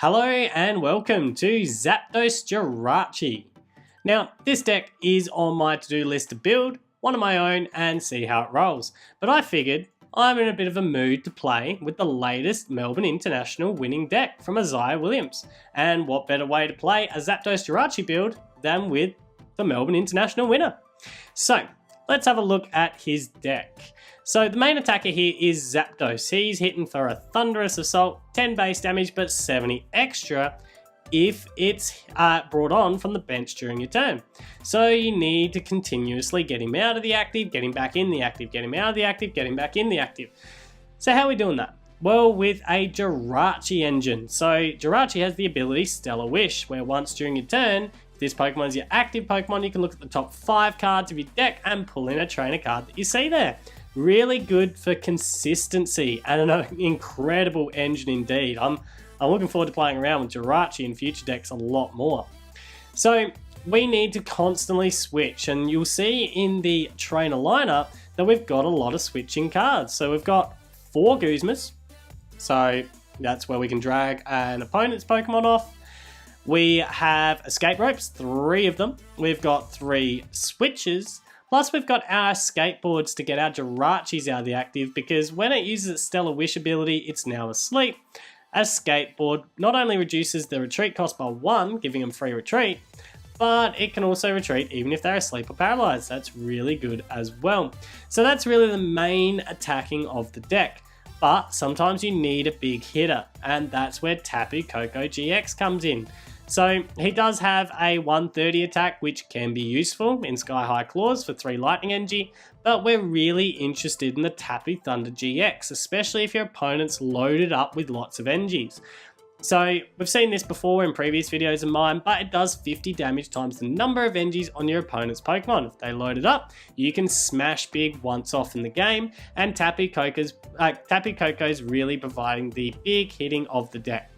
Hello and welcome to Zapdos Jirachi. Now, this deck is on my to-do list to build, one of my own, and see how it rolls. But I figured I'm in a bit of a mood to play with the latest Melbourne International winning deck from Isaiah Williams. And what better way to play a Zapdos Jirachi build than with the Melbourne International winner? So, let's have a look at his deck. So the main attacker here is Zapdos. He's hitting for a Thunderous Assault, 10 base damage, but 70 extra if it's brought on from the bench during your turn. So you need to continuously get him out of the active, get him back in the active, get him out of the active, get him back in the active. So how are we doing that? Well, with a Jirachi engine. So Jirachi has the ability Stellar Wish, where once during your turn, if this Pokemon is your active Pokemon, you can look at the top 5 cards of your deck and pull in a trainer card that you see there. Really good for consistency and an incredible engine indeed. I'm looking forward to playing around with Jirachi in future decks a lot more. So we need to constantly switch, and you'll see in the trainer lineup that we've got a lot of switching cards. So we've got 4 Guzmas, so that's where we can drag an opponent's Pokemon off. We have Escape Ropes, 3 of them. We've got 3 Switches. Plus, we've got our Escape Boards to get our Jirachis out of the active, because when it uses its Stellar Wish ability, it's now asleep. Escape Board not only reduces the retreat cost by 1, giving them free retreat, but it can also retreat even if they're asleep or paralyzed. That's really good as well. So that's really the main attacking of the deck. But sometimes you need a big hitter, and that's where Tapu Koko-GX comes in. So he does have a 130 attack, which can be useful in Sky High Claws for 3 Lightning Energy, but we're really interested in the Tapu Thunder GX, especially if your opponent's loaded up with lots of energies. So we've seen this before in previous videos of mine, but it does 50 damage times the number of energies on your opponent's Pokemon. If they load it up, you can smash big once off in the game, and Tapu Koko's really providing the big hitting of the deck.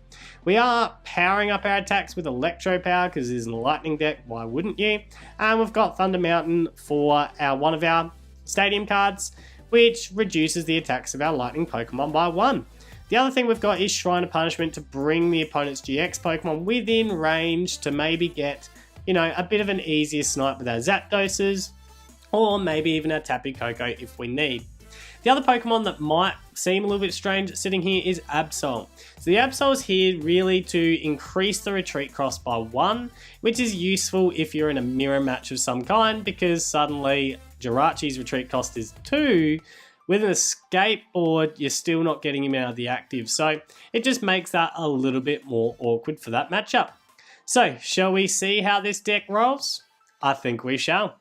We are powering up our attacks with Electropower because it is in a lightning deck, why wouldn't you? And we've got Thunder Mountain for one of our stadium cards, which reduces the attacks of our lightning Pokemon by 1. The other thing we've got is Shrine of Punishment to bring the opponent's GX Pokemon within range to maybe get, a bit of an easier snipe with our Zapdoses, or maybe even our Tapu Koko if we need. The other Pokemon that might seem a little bit strange sitting here is Absol. So the Absol is here really to increase the retreat cost by 1, which is useful if you're in a mirror match of some kind, because suddenly Jirachi's retreat cost is 2. With an Escape Board, you're still not getting him out of the active. So it just makes that a little bit more awkward for that matchup. So shall we see how this deck rolls? I think we shall.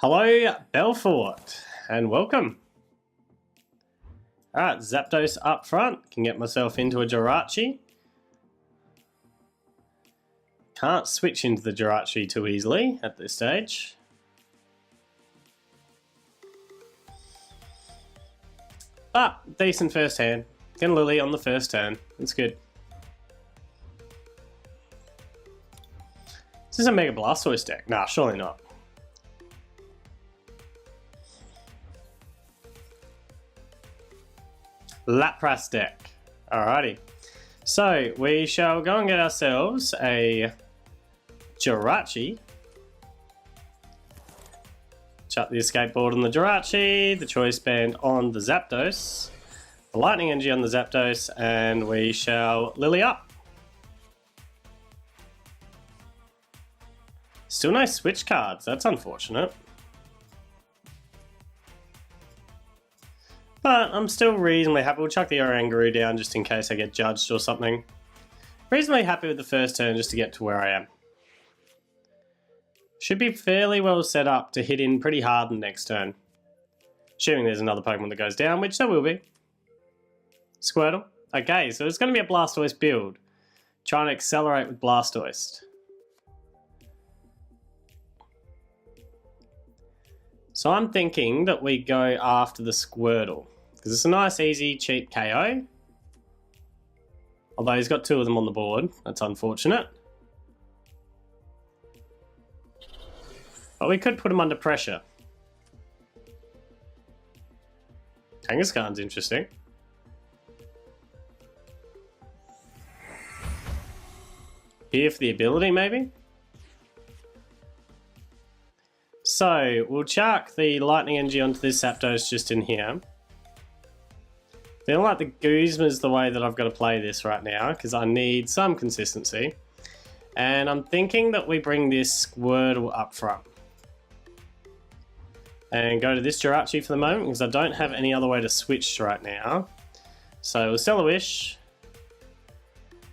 Hello, Belfort, and welcome. Alright, Zapdos up front. Can get myself into a Jirachi. Can't switch into the Jirachi too easily at this stage. But, decent first hand. Get a Lily on the first turn. It's good. Is this a Mega Blastoise deck? Nah, surely not. Lapras deck. Alrighty. So, we shall go and get ourselves a Jirachi. Chuck the Escape Board on the Jirachi, the Choice Band on the Zapdos, the Lightning Energy on the Zapdos, and we shall Lily up. Still no switch cards, that's unfortunate. But I'm still reasonably happy. We'll chuck the Oranguru down just in case I get judged or something. Reasonably happy with the first turn just to get to where I am. Should be fairly well set up to hit in pretty hard the next turn. Assuming there's another Pokemon that goes down, which there will be. Squirtle. Okay, so it's going to be a Blastoise build. Trying to accelerate with Blastoise. So I'm thinking that we go after the Squirtle, because it's a nice, easy, cheap KO. Although he's got 2 of them on the board. That's unfortunate. But we could put him under pressure. Kangaskhan's interesting. here for the ability, maybe? So, we'll chuck the Lightning Energy onto this Zapdos just in here. Feel like the Guzma's the way that I've got to play this right now, because I need some consistency. And I'm thinking that we bring this Squirtle up front. And go to this Jirachi for the moment, because I don't have any other way to switch right now. So we'll Stellar Wish.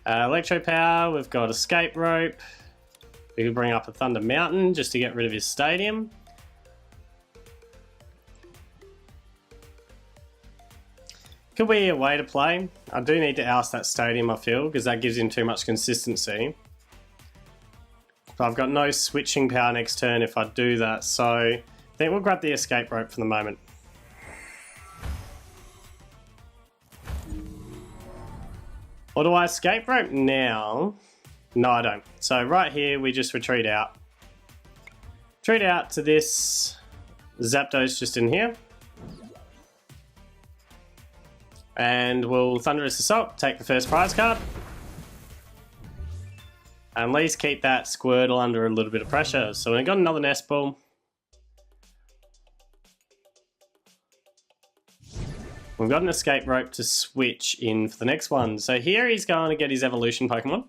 Electropower, we've got Escape Rope. We could bring up a Thunder Mountain just to get rid of his Stadium. Could be a way to play. I do need to oust that Stadium, I feel, because that gives him too much consistency. But I've got no switching power next turn if I do that, so I think we'll grab the Escape Rope for the moment. Or do I Escape Rope now? No, I don't. So right here, we just retreat out. Retreat out to this Zapdos just in here. And we'll Thunderous Assault, take the first prize card. And at least keep that Squirtle under a little bit of pressure. So we've got another Nest Ball. We've got an Escape Rope to switch in for the next one. So here he's going to get his Evolution Pokemon.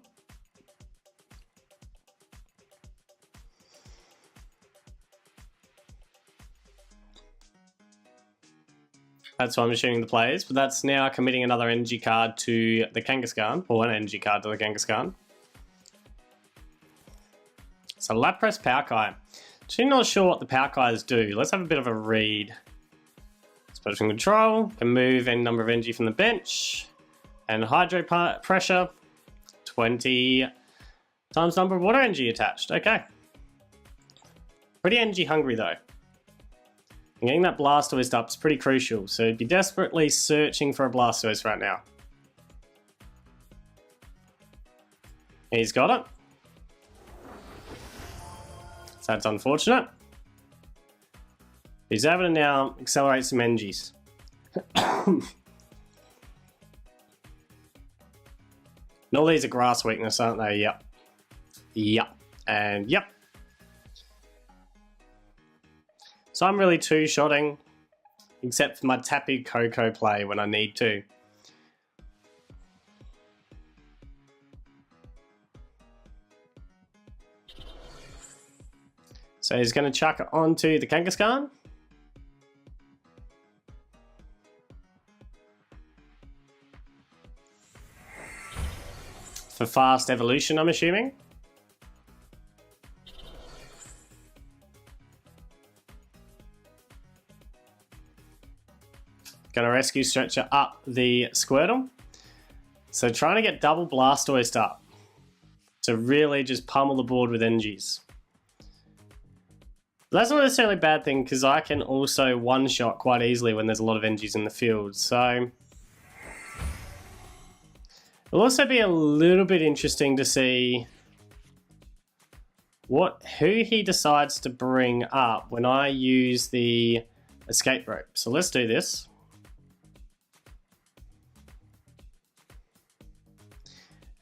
That's what I'm assuming the play is, but that's now committing another energy card to the Kangaskhan, or an energy card to the Kangaskhan. So Lapras Palkia. Actually not sure what the Palkias do. Let's have a bit of a read. Special Control, can move any number of energy from the bench, and Hydro Pressure, 20 times number of water energy attached. Okay. Pretty energy hungry though. And getting that Blastoise up is pretty crucial, so be desperately searching for a Blastoise right now. He's got it. So that's unfortunate. He's able to now accelerate some energies. And all these are grass weakness, aren't they? Yep. Yep. And yep. So I'm really two-shotting, except for my Tapu Koko play when I need to. So he's going to chuck it onto the Kangaskhan. For fast evolution, I'm assuming. Gonna Rescue Stretcher up the Squirtle. So trying to get double Blastoise up to really just pummel the board with energies. But that's not necessarily a bad thing because I can also one-shot quite easily when there's a lot of energies in the field. So it'll also be a little bit interesting to see who he decides to bring up when I use the Escape Rope. So let's do this.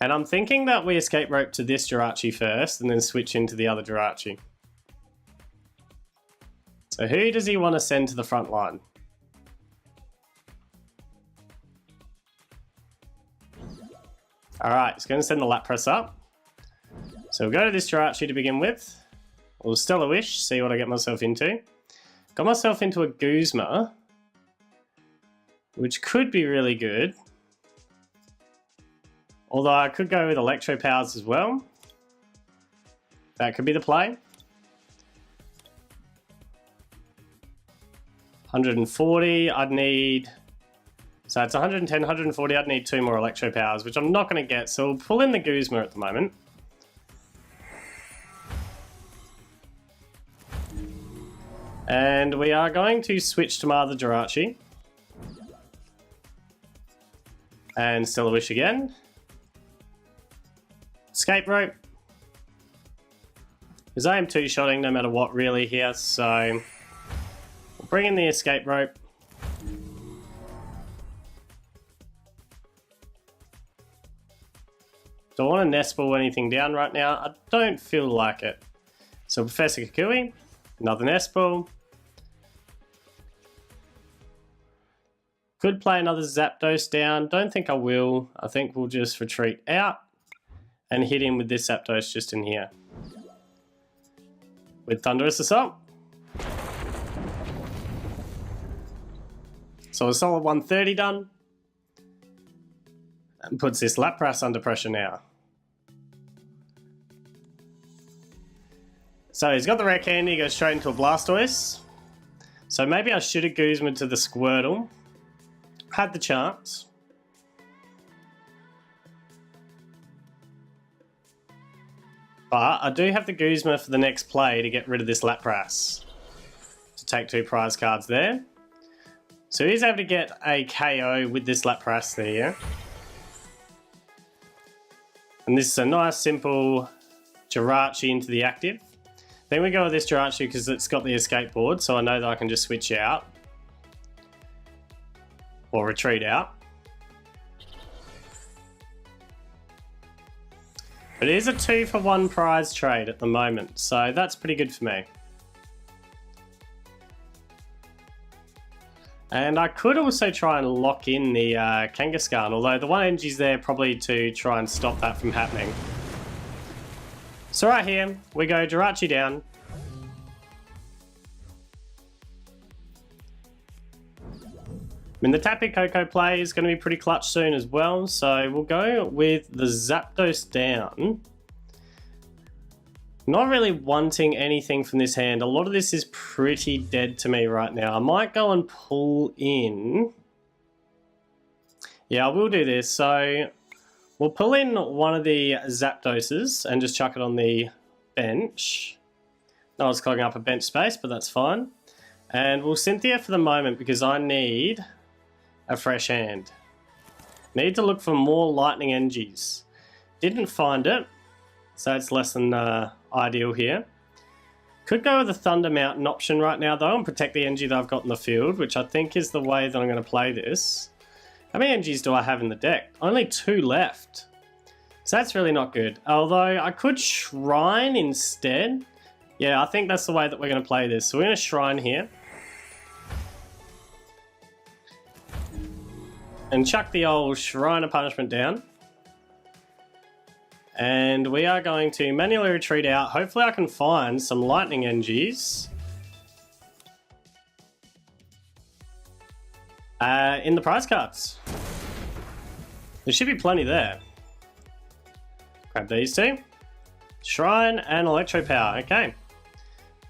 And I'm thinking that we Escape Rope to this Jirachi first and then switch into the other Jirachi. So who does he want to send to the front line? Alright, he's going to send the Lapras up. So we'll go to this Jirachi to begin with. We'll Stellar Wish, see what I get myself into. Got myself into a Guzma, which could be really good. Although I could go with Electro Powers as well. That could be the play. 140, I'd need... So it's 110, 140, I'd need 2 more Electro Powers, which I'm not going to get, so we'll pull in the Guzma at the moment. And we are going to switch to my other Jirachi. And Stellar Wish again. Escape Rope. Because I am two-shotting no matter what really here, so we'll bring in the Escape Rope. Do I want to nest ball anything down right now? I don't feel like it. So Professor Kukui, another nest ball. Could play another Zapdos down. Don't think I will. I think we'll just retreat out and hit him with this Zapdos just in here. With Thunderous Assault. So a solid 130 done. And puts this Lapras under pressure now. So he's got the rare candy, he goes straight into a Blastoise. So maybe I should have Guzma to the Squirtle. Had the chance. But I do have the Guzma for the next play to get rid of this Lapras. To take 2 prize cards there. So he's able to get a KO with this Lapras there. And this is a nice simple Jirachi into the active. Then we go with this Jirachi because it's got the escape board, so I know that I can just switch out. Or retreat out. But it is a 2-for-1 prize trade at the moment, so that's pretty good for me. And I could also try and lock in the Kangaskhan, although the 1 energy's there probably to try and stop that from happening. So right here, we go Jirachi down. I mean, the Tapu Koko play is going to be pretty clutch soon as well, so we'll go with the Zapdos down. Not really wanting anything from this hand. A lot of this is pretty dead to me right now. I might go and pull in. Yeah, I will do this. So we'll pull in one of the Zapdoses and just chuck it on the bench. No, I was clogging up a bench space, but that's fine. And we'll Cynthia for the moment because I need a fresh hand. Need to look for more lightning energies. Didn't find it, so it's less than ideal here. Could go with the Thunder Mountain option right now though and protect the energy that I've got in the field, which I think is the way that I'm going to play this. How many energies do I have in the deck? Only 2 left. So that's really not good. Although I could Shrine instead. Yeah, I think that's the way that we're going to play this. So we're going to Shrine here. And chuck the old Shrine of Punishment down. And we are going to manually retreat out. Hopefully I can find some lightning energies in the prize cards. There should be plenty there. Grab these 2. Shrine and Electropower. Okay.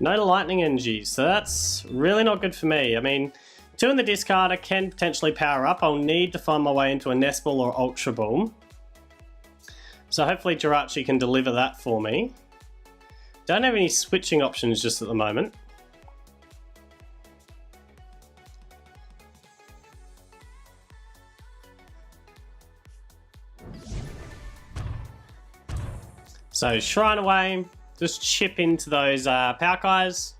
No lightning energies. So that's really not good for me. I mean, 2 in the discard I can potentially power up. I'll need to find my way into a Nest Ball or Ultra Ball. So hopefully Jirachi can deliver that for me. Don't have any switching options just at the moment. So Shrine away, just chip into those Palkies.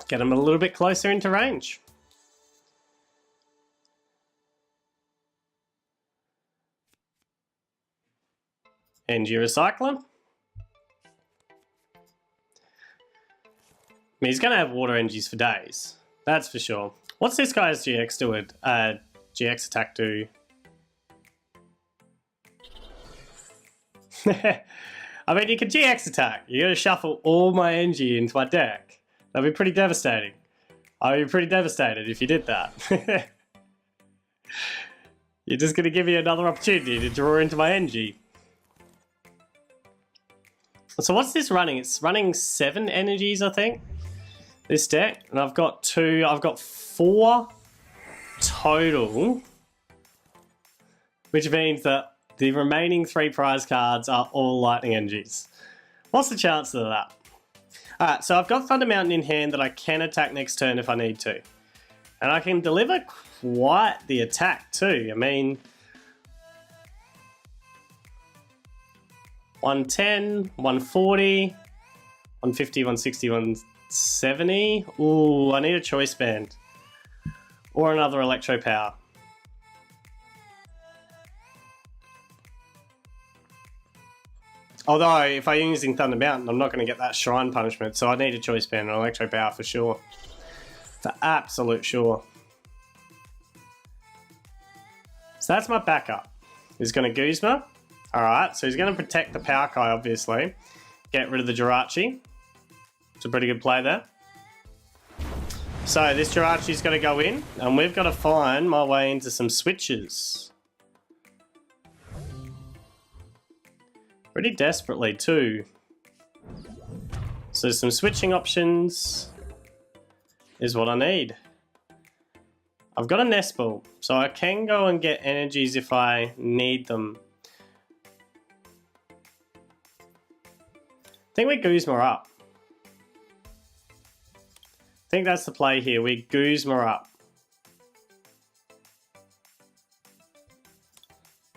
Get them a little bit closer into range. Energy Recycler. I mean, he's going to have water energies for days. That's for sure. What's this guy's GX do? GX attack do? I mean, you can GX attack. You're going to shuffle all my energy into my deck. That'd be pretty devastating. I'd be pretty devastated if you did that. You're just going to give me another opportunity to draw into my energy. So what's this running? It's running 7 energies, I think, this deck. And I've got 4 total, which means that the remaining 3 prize cards are all lightning energies. What's the chance of that? Alright, so I've got Thunder Mountain in hand that I can attack next turn if I need to. And I can deliver quite the attack too. I mean, 110, 140, 150, 160, 170. Ooh, I need a Choice Band. Or another Electropower. Although, if I'm using Thunder Mountain, I'm not going to get that Shrine punishment, so I need a Choice Band and Electropower for sure. For absolute sure. So that's my backup. He's going to Guzma. Alright, so he's going to protect the Palkia, obviously. Get rid of the Jirachi. It's a pretty good play there. So this Jirachi's got to go in, and we've got to find my way into some switches. Pretty desperately too. So some switching options is what I need. I've got a Nest Ball, so I can go and get energies if I need them. I think we Guzma up. I think that's the play here. We Guzma up.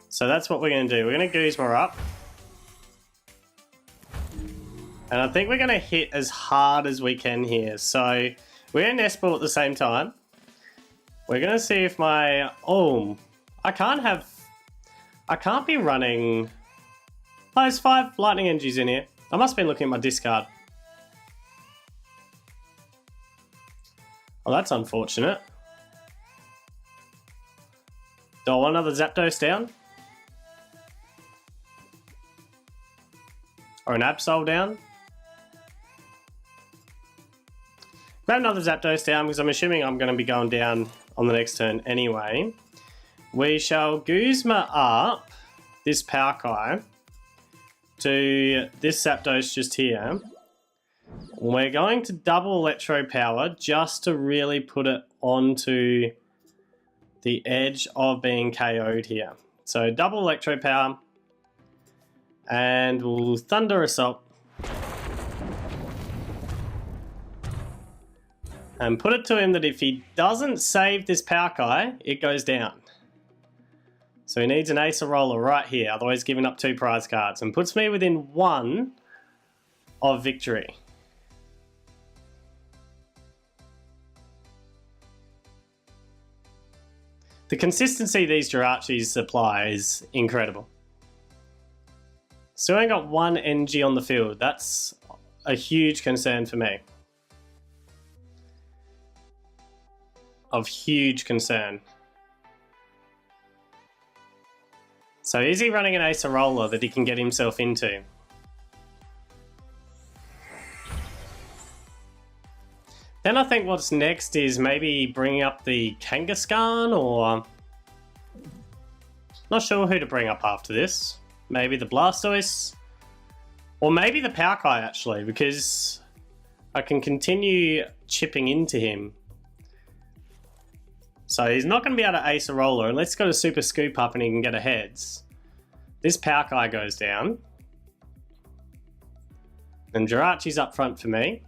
So that's what we're going to do. We're going to Guzma up. And I think we're going to hit as hard as we can here. So we're in Nest Ball at the same time. We're going to see if my... Oh, I can't be running... Oh, there's 5 lightning energies in here. I must have been looking at my discard. Oh, that's unfortunate. Do I want another Zapdos down? Or an Absol down? Grab another Zapdos down because I'm assuming I'm going to be going down on the next turn anyway. We shall Guzma up this Palkia to this Zapdos just here. We're going to double Electropower just to really put it onto the edge of being KO'd here. So double Electropower and we'll Thunder Assault. And put it to him that if he doesn't save this Palkia, it goes down. So he needs an Ace Roller right here, otherwise giving up 2 prize cards. And puts me within 1 of victory. The consistency these Jirachis supply is incredible. So I got 1 NG on the field. That's a huge concern for me. Of huge concern. So is he running an Ace Roller that he can get himself into? Then I think what's next is maybe bringing up the Kangaskhan, or... Not sure who to bring up after this. Maybe the Blastoise. Or maybe the Palkia actually, because I can continue chipping into him. So he's not going to be able to Ace a Roller unless he's got a Super Scoop up and he can get a Heads. This Palkia goes down. And Jirachi's up front for me.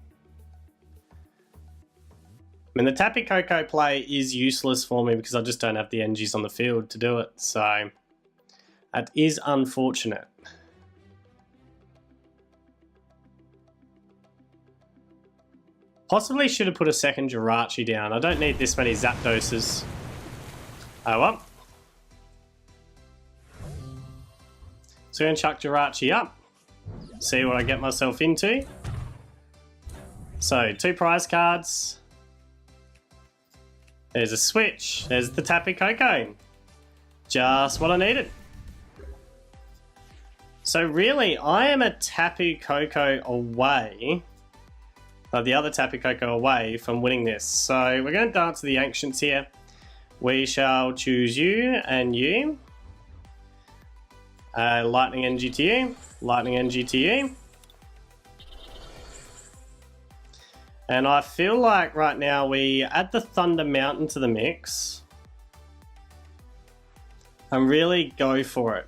I mean, the Tapu Koko play is useless for me because I just don't have the energies on the field to do it. So that is unfortunate. Possibly should have put a second Jirachi down. I don't need this many Zapdoses. Oh well. So I'm going to chuck Jirachi up. See what I get myself into. So 2 prize cards. There's a switch. There's the Tapu Koko. Just what I needed. So really, I am a Tapu Koko away. The other Tapu Koko away from winning this. So we're going to dance to the Ancients here. We shall choose you and you. Lightning Energy to you. Lightning Energy to you. And I feel like right now we add the Thunder Mountain to the mix. And really go for it.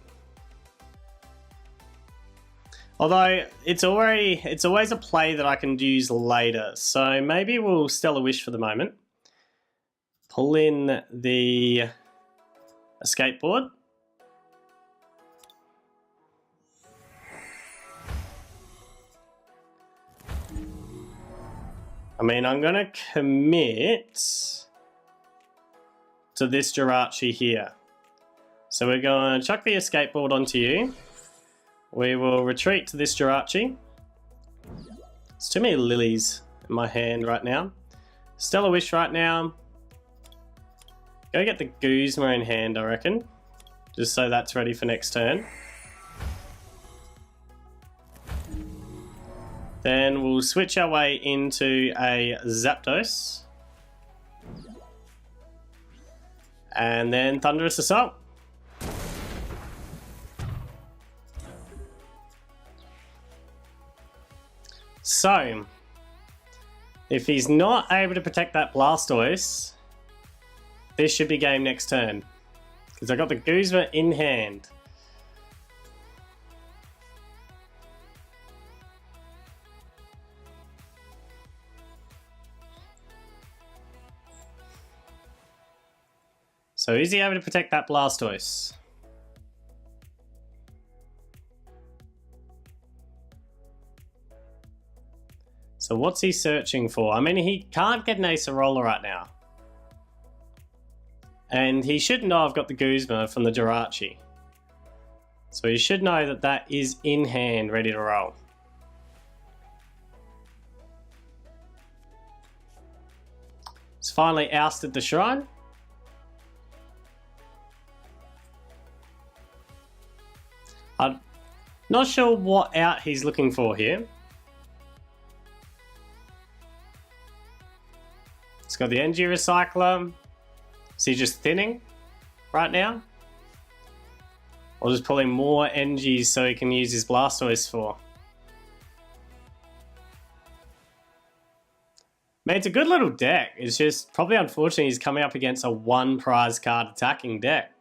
Although it's always a play that I can use later, so maybe we'll Stellar Wish for the moment. Pull in the Escape Board. I mean, I'm going to commit to this Jirachi here. So we're going to chuck the Escape Board onto you. we will retreat to this Jirachi. There's too many lilies in my hand right now. Stellar Wish right now. Go get the Guzma in hand, I reckon. Just so that's ready for next turn. Then we'll switch our way into a Zapdos. And then Thunderous Assault. So, if he's not able to protect that Blastoise, this should be game next turn. Because I got the Guzma in hand. So is he able to protect that Blastoise? So what's he searching for? I mean, he can't get an Acerola right now. And he should know I've got the Guzma from the Jirachi. So he should know that that is in hand, ready to roll. He's finally ousted the Shrine. I'm not sure what out he's looking for here. It's got the Energy Recycler. Is he just thinning right now? Or just pulling more energies so he can use his Blastoise for? Man, it's a good little deck. It's just probably unfortunate he's coming up against a one prize card attacking deck.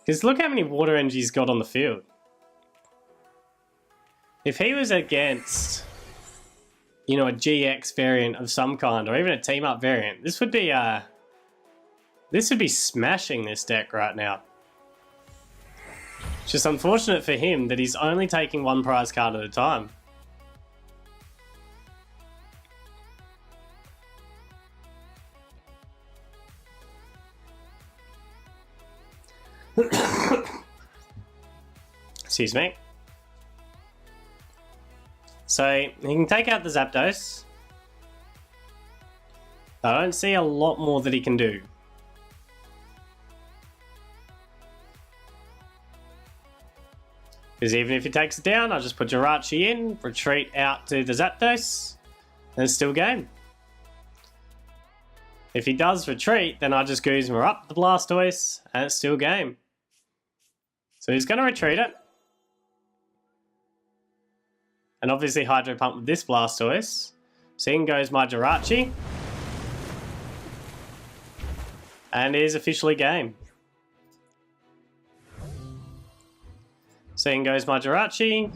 Because look how many water energies he's got on the field. If he was against, you know, a GX variant of some kind, or even a team-up variant, this would be smashing this deck right now. It's just unfortunate for him that he's only taking one prize card at a time. Excuse me. So he can take out the Zapdos. I don't see a lot more that he can do. Because even if he takes it down, I'll just put Jirachi in, retreat out to the Zapdos, and it's still game. If he does retreat, then I just Guzma up the Blastoise, and it's still game. So he's going to retreat it. And obviously Hydro Pump with this Blastoise. So in goes my Jirachi. And it is officially game. So in goes my Jirachi.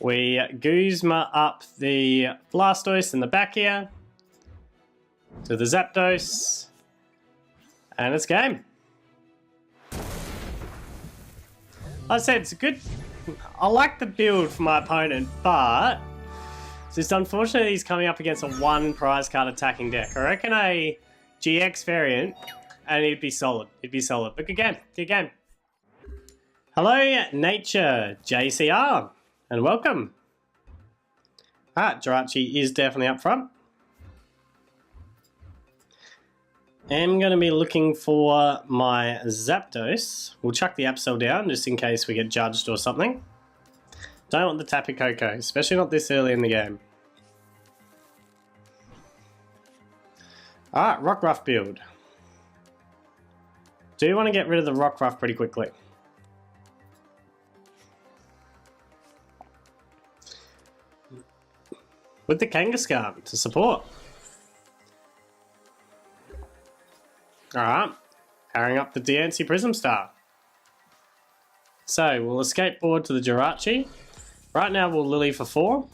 We Guzma up the Blastoise in the back here. To the Zapdos. And it's game. Like I said, it's a good... I like the build for my opponent, but it's just unfortunate he's coming up against a one prize card attacking deck. I reckon a GX variant, and he'd be solid. He'd be solid. But good game. Good game. Hello, Nature JCR, and welcome. Jirachi is definitely up front. I'm going to be looking for my Zapdos. We'll chuck the Absol down just in case we get judged or something. Don't want the Tapu Koko, especially not this early in the game. Alright, Rockruff build. Do want to get rid of the Rockruff pretty quickly. With the Kangaskhan to support. Alright, powering up the DNC Prism Star. So, we'll Escape Board to the Jirachi. Right now we'll Lily for 4.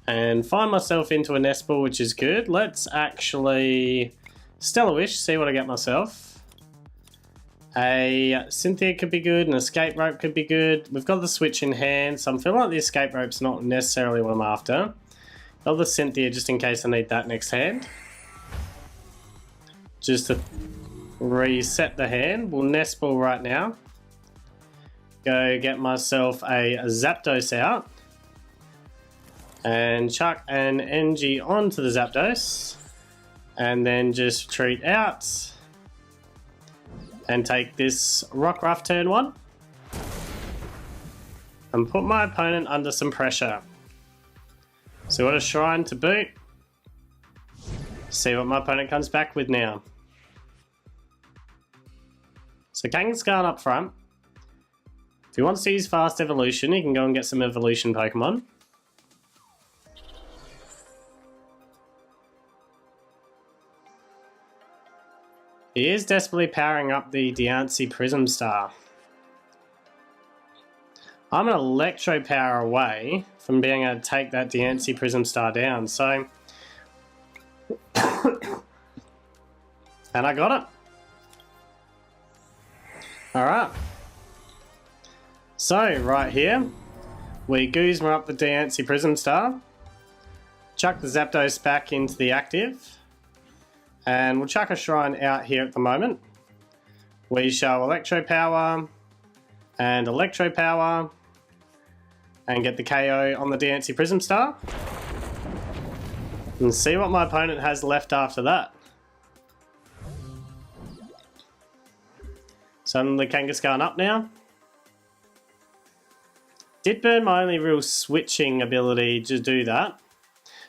And find myself into a Nest Ball, which is good. Let's actually Stellar Wish, see what I get myself. A Cynthia could be good, an Escape Rope could be good. We've got the Switch in hand, so I'm feeling like the Escape Rope's not necessarily what I'm after. Got the Cynthia just in case I need that next hand. Just to reset the hand. We'll Nest Ball right now. Go get myself a Zapdos out. And chuck an Energy onto the Zapdos. And then just retreat out. And take this Rockruff turn 1. And put my opponent under some pressure. So what a Shrine to boot. See what my opponent comes back with now. So Kangaskhan up front. If he wants to use Fast Evolution, he can go and get some Evolution Pokemon. He is desperately powering up the Diancie Prism Star. I'm an Electro Power away from being able to take that Diancie Prism Star down, so... and I got it. Alright. So, right here, we Guzma up the Diancie Prism Star, chuck the Zapdos back into the active, and we'll chuck a Shrine out here at the moment. We shall Electro Power, and Electro Power, and get the KO on the Diancie Prism Star. And see what my opponent has left after that. So I'm the Kangaskhan up now. Did burn my only real switching ability to do that.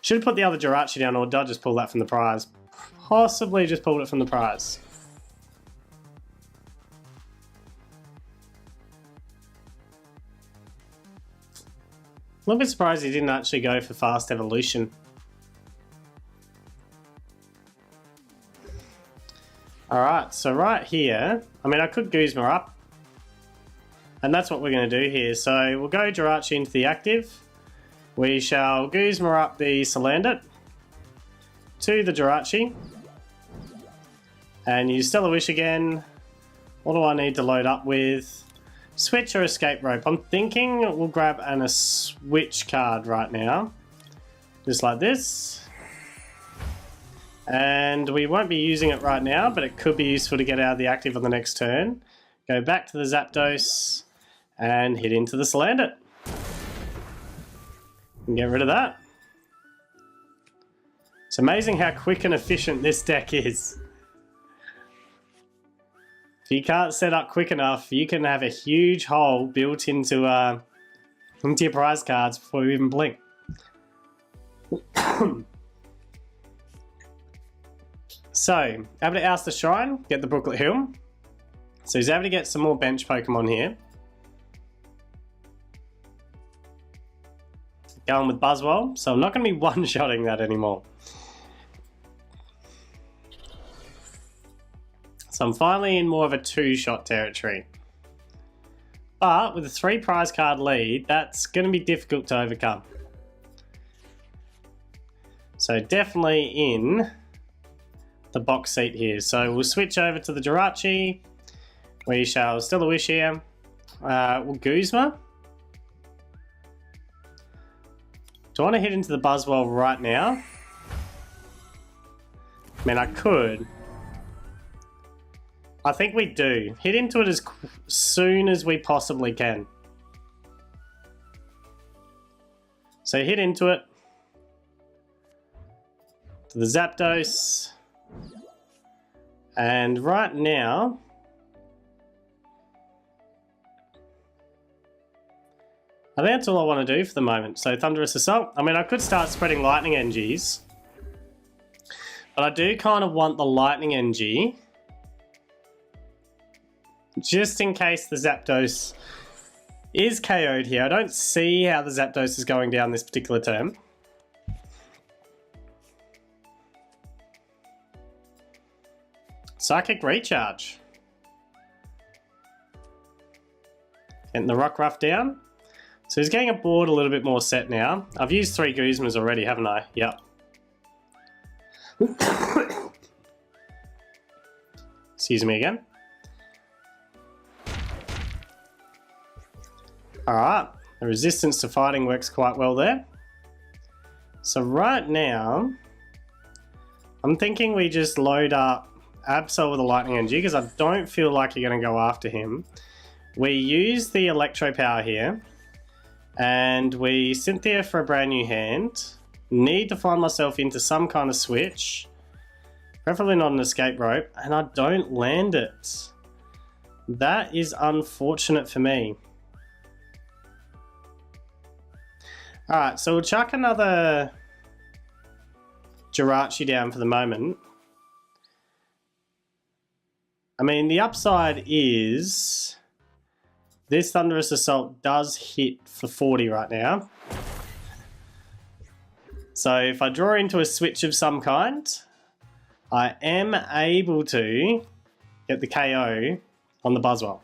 Should have put the other Jirachi down, or did I just pull that from the prize? Possibly just pulled it from the prize. A little bit surprised he didn't actually go for Fast Evolution. Alright, so right here, I mean I could Guzma up. And that's what we're going to do here. So we'll go Jirachi into the active. We shall Guzma up the Salandit to the Jirachi. And use Stellar Wish again. What do I need to load up with? Switch or Escape Rope? I'm thinking we'll grab a Switch card right now. Just like this. And we won't be using it right now, but it could be useful to get out of the active on the next turn. Go back to the Zapdos and hit into the Salandit. And get rid of that. It's amazing how quick and efficient this deck is. If you can't set up quick enough, you can have a huge hole built into your prize cards before you even blink. So, able to oust the Shrine, get the Brooklet Hill. So he's able to get some more bench Pokemon here. Going with Buzzwole, so I'm not going to be one-shotting that anymore. So I'm finally in more of a two-shot territory. But with a 3 prize card lead, that's going to be difficult to overcome. So definitely in the box seat here. So we'll switch over to the Jirachi. We shall Stellar Wish here. We'll Guzma. Do I want to hit into the Buzzwole right now? I mean, I could. I think we do. Hit into it as soon as we possibly can. So hit into it. To the Zapdos. And right now, I think that's all I want to do for the moment. So Thunderous Assault. I mean, I could start spreading Lightning Energies. But I do kind of want the Lightning Energy just in case the Zapdos is KO'd here. I don't see how the Zapdos is going down this particular turn. Psychic Recharge. Getting the Rockruff down. So he's getting a board a little bit more set now. I've used 3 Guzmas already, haven't I? Yep. Excuse me again. Alright, the resistance to fighting works quite well there. So right now, I'm thinking we just load up Absol with a Lightning Energy because I don't feel like you're going to go after him. We use the Electropower here. And we Cynthia for a brand new hand. Need to find myself into some kind of switch. Preferably not an escape rope. And I don't land it. That is unfortunate for me. Alright, so we'll chuck another Jirachi down for the moment. I mean, the upside is this Thunderous Assault does hit for 40 right now. So if I draw into a switch of some kind, I am able to get the KO on the Buzzwole.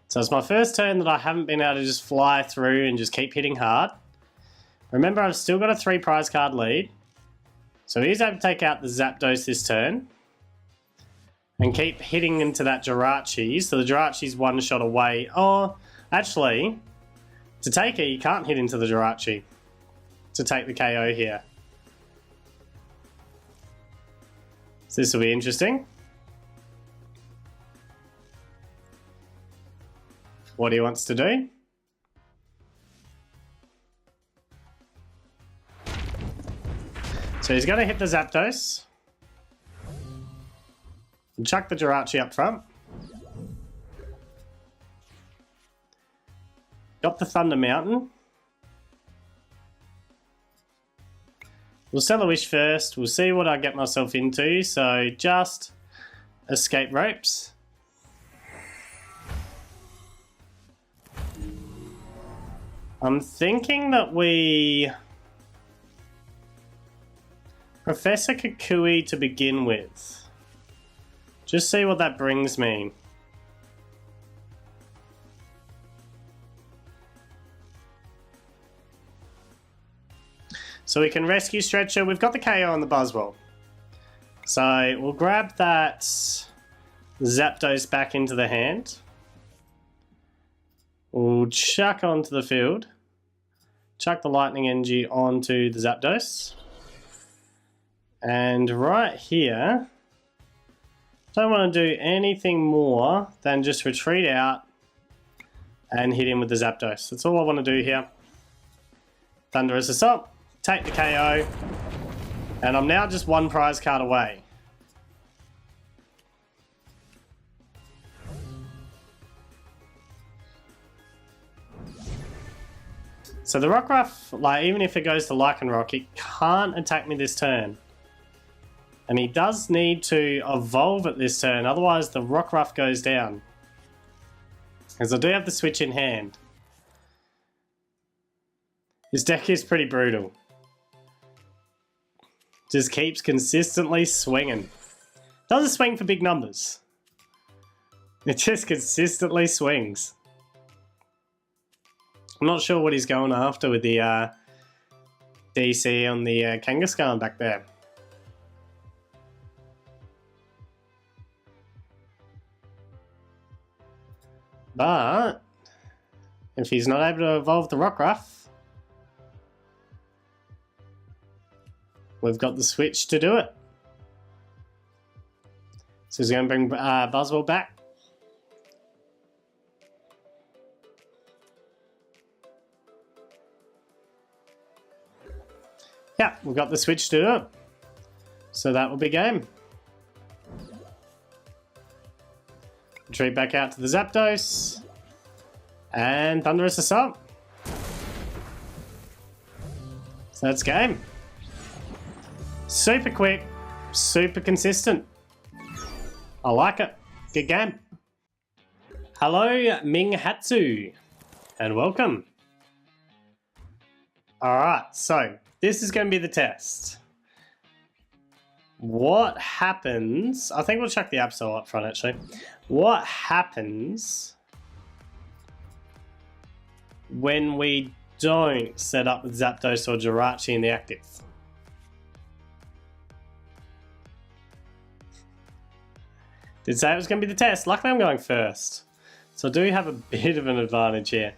So it's my first turn that I haven't been able to just fly through and just keep hitting hard. Remember, I've still got a 3 prize card lead. So he's able to take out the Zapdos this turn. And keep hitting into that Jirachi. So the Jirachi's one shot away. Oh, actually, to take it, you can't hit into the Jirachi to take the KO here. So this will be interesting. What he wants to do. So he's going to hit the Zapdos. And chuck the Jirachi up front. Got the Thunder Mountain. We'll sell a wish first. We'll see what I get myself into. So just escape ropes. I'm thinking that we Professor Kukui to begin with. Just see what that brings me. So we can Rescue Stretcher. We've got the KO on the Buzzwole. So we'll grab that Zapdos back into the hand. We'll chuck onto the field. Chuck the Lightning Energy onto the Zapdos. And right here, don't want to do anything more than just retreat out and hit him with the Zapdos. That's all I want to do here. Thunderous Assault. Take the KO. And I'm now just one prize card away. So the Rockruff, like, even if it goes to Lycanroc, it can't attack me this turn. And he does need to evolve at this turn, otherwise the Rockruff goes down. Because I do have the switch in hand. This deck is pretty brutal. Just keeps consistently swinging. Doesn't swing for big numbers. It just consistently swings. I'm not sure what he's going after with the DC on the Kangaskhan back there. But if he's not able to evolve the Rockruff, we've got the switch to do it. So he's going to bring Buzzwole back. Yeah, we've got the switch to do it. So that will be game. Retreat back out to the Zapdos. And Thunderous Assault. So that's game. Super quick, super consistent. I like it. Good game. Hello, Ming Hatsu, and welcome. Alright, so this is going to be the test. What happens... I think we'll chuck the Absol up front, actually. What happens when we don't set up with Zapdos or Jirachi in the active? Did say it was going to be the test. Luckily I'm going first. So I do have a bit of an advantage here.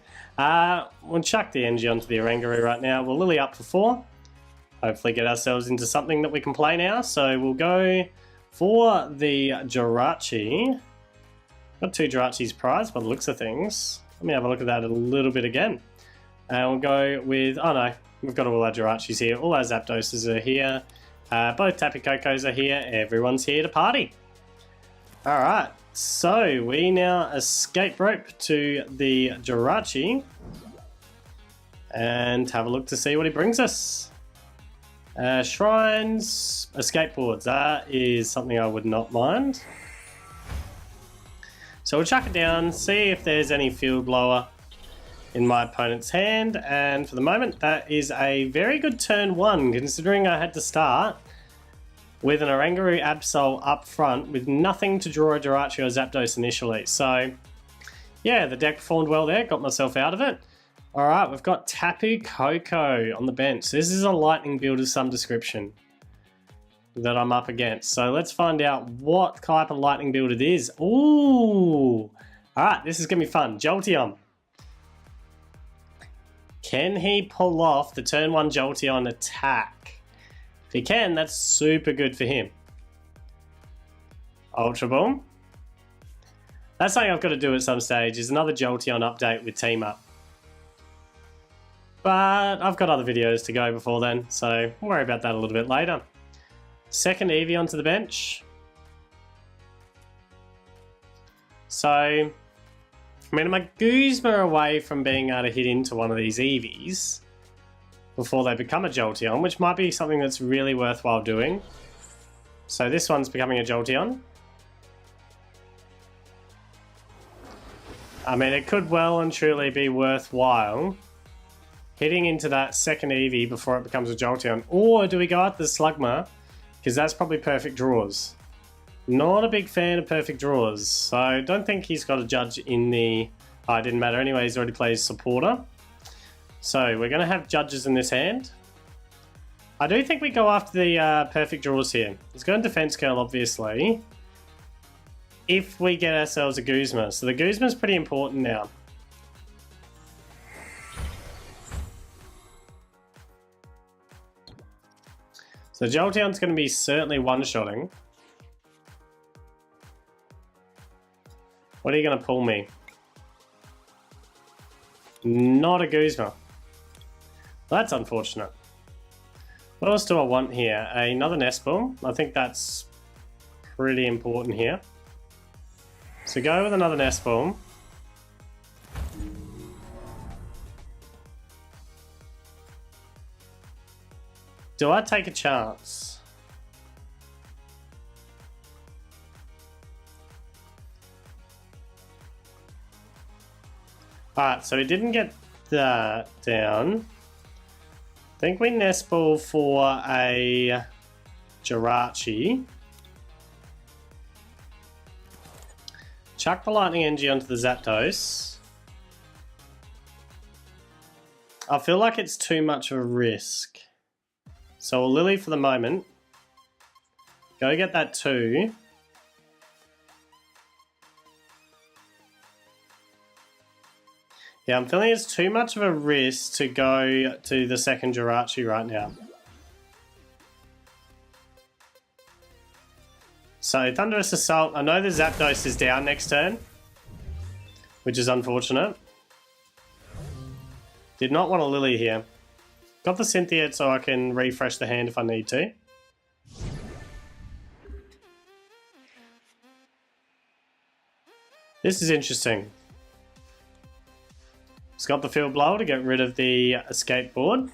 We'll chuck the energy onto the Oranguru right now. We'll Lily up for 4. hopefully get ourselves into something that we can play now. So we'll go for the Jirachi. Got 2 Jirachis prized by the looks of things. Let me have a look at that a little bit again. And we'll go with, oh no, we've got all our Jirachis here. All our Zapdoses are here. Both Tapu Kokos are here. Everyone's here to party. Alright, so we now escape rope to the Jirachi and have a look to see what he brings us. Shrines, escape boards, that is something I would not mind. So we'll chuck it down, see if there's any field blower in my opponent's hand, and for the moment that is a very good turn 1, considering I had to start with an Oranguru Absol up front with nothing to draw a Jirachi or Zapdos initially. So yeah, the deck performed well there, got myself out of it. Alright, we've got Tapu Koko on the bench. This is a lightning build of some description that I'm up against. So let's find out what type of lightning build it is. Ooh! Alright, this is going to be fun. Jolteon. Can he pull off the turn 1 Jolteon attack? If he can, that's super good for him. Ultra Ball. That's something I've got to do at some stage, is another Jolteon update with Team Up. But I've got other videos to go before then, so we'll worry about that a little bit later. Second Eevee onto the bench. So, I mean, I'm a Guzma away from being able to hit into one of these Eevees before they become a Jolteon, which might be something that's really worthwhile doing. So this one's becoming a Jolteon. I mean, it could well and truly be worthwhile hitting into that second Eevee before it becomes a Jolteon. Or do we go out the Slugma? Because that's probably perfect draws. Not a big fan of perfect draws, so I don't think he's got a judge in the... Oh, it didn't matter anyway, he's already plays supporter. So we're going to have judges in this hand. I do think we go after the perfect draws here. Let's go in defense curl, obviously, if we get ourselves a Guzma. So the Guzma's pretty important now. So Jolteon's going to be certainly one-shotting. What are you going to pull me? Not a Guzma. Well, that's unfortunate. What else do I want here? Another Nest Ball. I think that's pretty important here. So go with another Nest Ball. Do I take a chance? Alright, so we didn't get that down. I think we Nest Ball for a Jirachi. Chuck the Lightning Energy onto the Zapdos. I feel like it's too much of a risk. So we'll Lily for the moment. Go get that 2. Yeah, I'm feeling it's too much of a risk to go to the second Jirachi right now. So, Thunderous Assault. I know the Zapdos is down next turn, which is unfortunate. Did not want a Lily here. Got the Cynthia so I can refresh the hand if I need to. This is interesting. It's got the Field Blower to get rid of the Escape Board.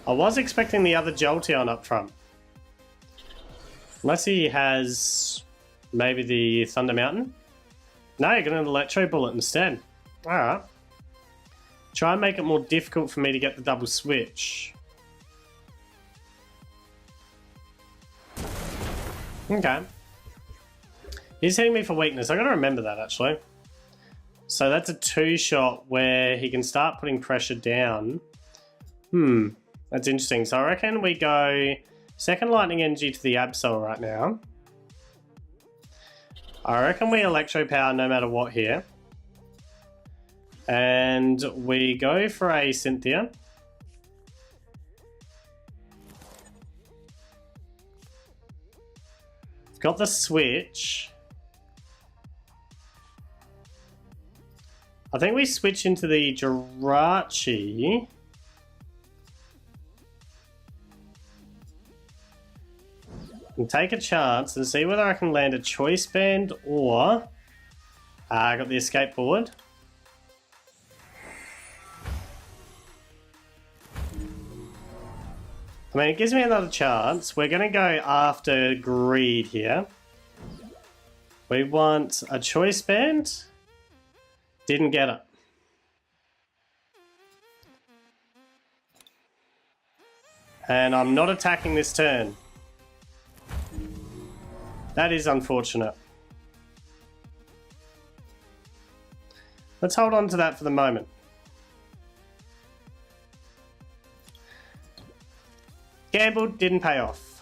I was expecting the other Jolteon up front. Unless he has maybe the Thunder Mountain. No, you're going to Electro Bullet instead. Alright. Try and make it more difficult for me to get the double switch. Okay. He's hitting me for weakness. I gotta remember that actually. So that's a 2-shot where he can start putting pressure down. That's interesting. So I reckon we go second Lightning Energy to the Absol right now. I reckon we Electropower no matter what here. And we go for a Cynthia. got the switch. I think we switch into the Jirachi. And take a chance and see whether I can land a Choice Band or... I got the Escape Board. I mean, it gives me another chance. We're going to go after Greed here. We want a Choice Band. Didn't get it. And I'm not attacking this turn. That is unfortunate. Let's hold on to that for the moment. Gambled, didn't pay off.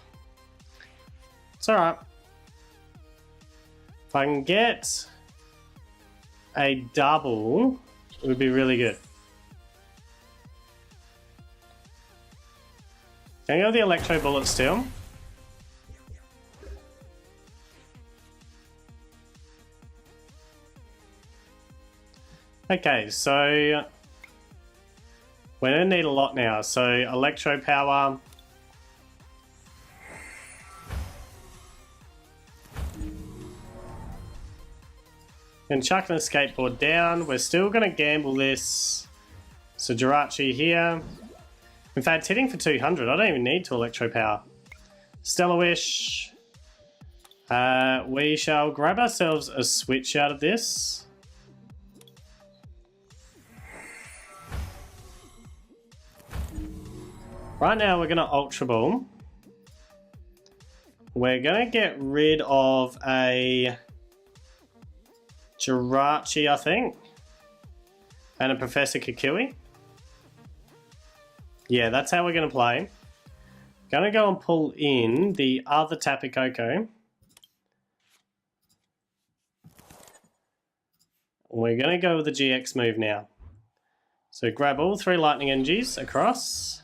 It's alright. If I can get a double, it would be really good. Can I go with the Electro Bullet still? Okay, so we're going to need a lot now. So Electropower. And chuck an Escape Board down. We're still going to gamble this. So Jirachi here. In fact, hitting for 200. I don't even need to Electropower. Stellar Wish. We shall grab ourselves a switch out of this. Right now we're going to Ultra Ball. We're going to get rid of a Jirachi, I think. And a Professor Kukui. Yeah, that's how we're going to play. Going to go and pull in the other Tapu Koko. We're going to go with the GX move now. So grab all 3 Lightning Energies across.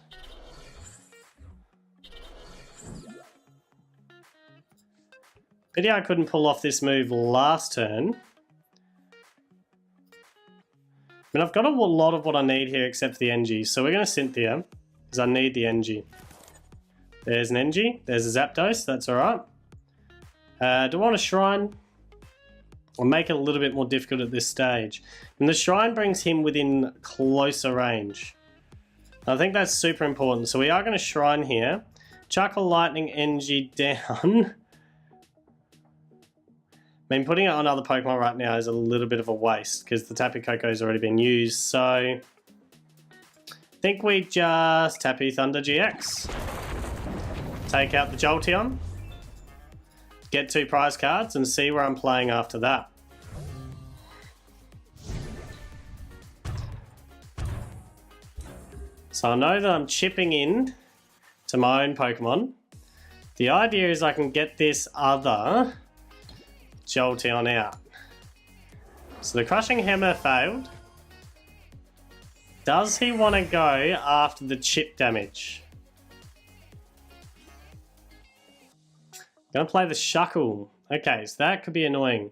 Pity I couldn't pull off this move last turn. I mean, I've got a lot of what I need here except for the NG. So we're going to Cynthia, because I need the NG. There's an NG. There's a Zapdos. That's alright. Do I want a Shrine? I'll make it a little bit more difficult at this stage. And the Shrine brings him within closer range. I think that's super important. So we are going to Shrine here. Chuck a Lightning NG down. I mean, putting it on other Pokemon right now is a little bit of a waste because the Tapu Koko's already been used, so I think we just Tapu Thunder GX. Take out the Jolteon, get 2 prize cards, and see where I'm playing after that. So I know that I'm chipping in to my own Pokemon. The idea is I can get this other Jolteon out. So the Crushing Hammer failed. Does he want to go after the chip damage? Gonna play the Shuckle. Okay, so that could be annoying.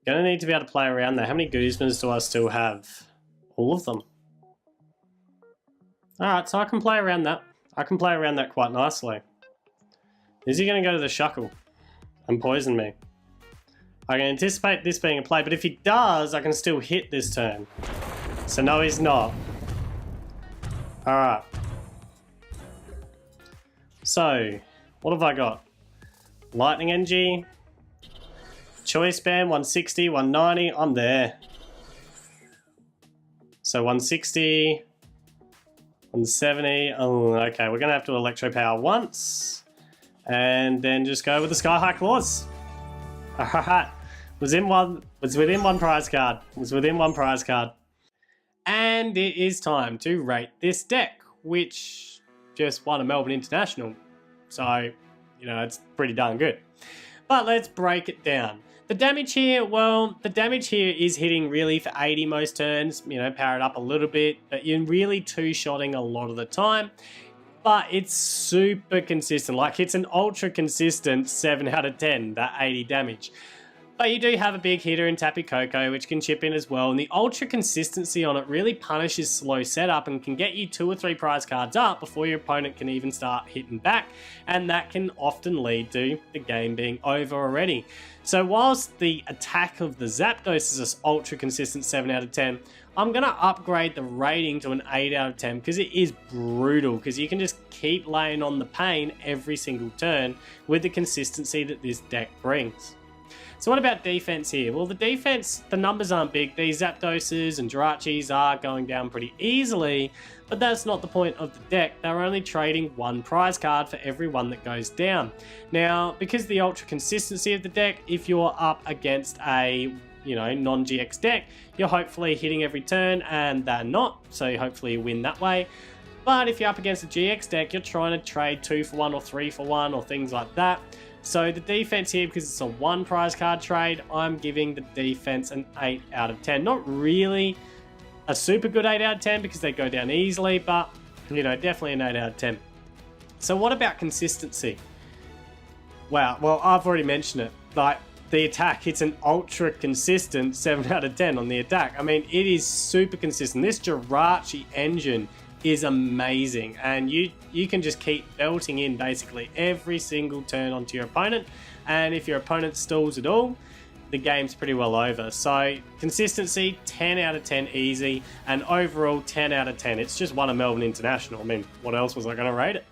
Gonna need to be able to play around that. How many Guzmas do I still have? All of them. Alright, so I can play around that. I can play around that quite nicely. Is he gonna go to the Shuckle and poison me? I can anticipate this being a play, but if he does, I can still hit this turn. So no, he's not. Alright. So, what have I got? Lightning NG. Choice Band, 160, 190. I'm there. So 160. 170. Oh, okay, we're going to have to Electropower once. And then just go with the Sky High Claws. Alright. Was within one prize card. Was within one prize card. And it is time to rate this deck, which just won a Melbourne International. So, you know, it's pretty darn good. But let's break it down. The damage here, well, the damage here is hitting really for 80 most turns. You know, power it up a little bit, but you're really two-shotting a lot of the time. but it's super consistent. Like, it's an ultra consistent 7 out of 10, that 80 damage. But you do have a big hitter in Tapu Koko, which can chip in as well, and the ultra consistency on it really punishes slow setup and can get you 2 or 3 prize cards up before your opponent can even start hitting back, and that can often lead to the game being over already. So whilst the attack of the Zapdos is this ultra consistent 7 out of 10, I'm going to upgrade the rating to an 8 out of 10 because it is brutal, because you can just keep laying on the pain every single turn with the consistency that this deck brings. So what about defense here? Well, the defense, the numbers aren't big. These Zapdoses and Jirachis are going down pretty easily, but that's not the point of the deck. They're only trading 1 prize card for every one that goes down. Now, because of the ultra consistency of the deck, if you're up against a non-GX deck, you're hopefully hitting every turn, and they're not, so hopefully you win that way. But if you're up against a GX deck, you're trying to trade 2 for 1 or 3 for 1 or things like that. So the defense here, because it's a 1 prize card trade, I'm giving the defense an 8 out of 10. Not really a super good 8 out of 10 because they go down easily, but definitely an 8 out of 10. So what about consistency? Wow, well, I've already mentioned it. Like, the attack, it's an ultra consistent 7 out of 10 on the attack. I mean, it is super consistent. This Jirachi engine is amazing, and you can just keep belting in basically every single turn onto your opponent, and if your opponent stalls at all, the game's pretty well over. So consistency, 10 out of 10 easy, and overall 10 out of 10. It's just won a Melbourne International. I mean, what else was I going to rate it?